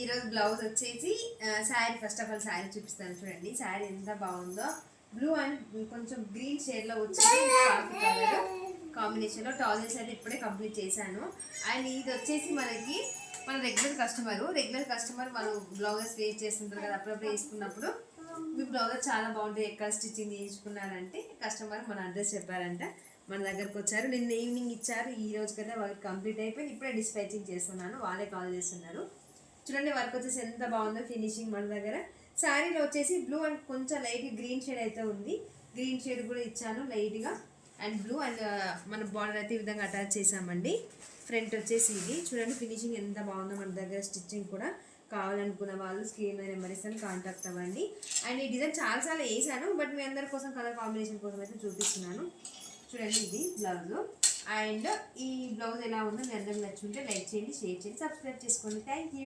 ఈరోజు బ్లౌజ్ వచ్చేసి sari. First of all sari చూపిస్తాను చూడండి. శారీ ఎంత బాగుందో. బ్లూ అండ్ కొంచెం గ్రీన్ షేడ్లో వచ్చేసి కాఫీ కలర్ కాంబినేషన్లో టాజల్స్ అయితే ఇప్పుడే కంప్లీట్ చేశాను. అండ్ ఇది వచ్చేసి మనకి మన రెగ్యులర్ కస్టమర్ వాళ్ళు బ్లౌజెస్ వేస్ట్ చేస్తుంటారు కదా, అప్పుడప్పుడు వేసుకున్నప్పుడు మీ బ్లౌజెస్ చాలా బాగుంటాయి, ఎక్కడ స్టిచ్చింగ్ చేయించుకున్నారంటే కస్టమర్ మన అడ్రస్ చెప్పారంట, మన దగ్గరకు వచ్చారు. నిన్న ఈవినింగ్ ఇచ్చారు, ఈ రోజు కదా వర్క్ కంప్లీట్ అయిపోయి ఇప్పుడే డిస్పాచింగ్ చేస్తున్నాను. వాళ్ళే కాల్ చేస్తున్నారు. చూడండి వర్క్ వచ్చేసి ఎంత బాగుందో ఫినిషింగ్ మన దగ్గర. శారీలో వచ్చేసి బ్లూ అండ్ కొంచెం లైట్ గ్రీన్ షేడ్ అయితే ఉంది. గ్రీన్ షేడ్ కూడా ఇచ్చాను లైట్గా. అండ్ బ్లూ అండ్ మన బార్డర్ అయితే ఈ విధంగా అటాచ్ చేసామండి. ఫ్రంట్ వచ్చేసి ఇది చూడండి ఫినిషింగ్ ఎంత బాగుందో. మన దగ్గర స్టిచ్చింగ్ కూడా కావాలనుకున్న వాళ్ళు స్క్రీన్ మీద నెంబర్ ఇస్తాను, కాంటాక్ట్ అవ్వండి. అండ్ ఈ డిజైన్ చాలాసార్లు వేసాను, బట్ మీ అందరి కోసం కలర్ కాంబినేషన్ కోసం అయితే చూపిస్తున్నాను. చూడండి ఇది బ్లౌజ్. అండ్ ఈ బ్లౌజ్ ఎలా ఉందో మీ అందరికి నచ్చుంటే లైక్ చేయండి, షేర్ చేయండి, సబ్స్క్రైబ్ చేసుకోండి. Thank you.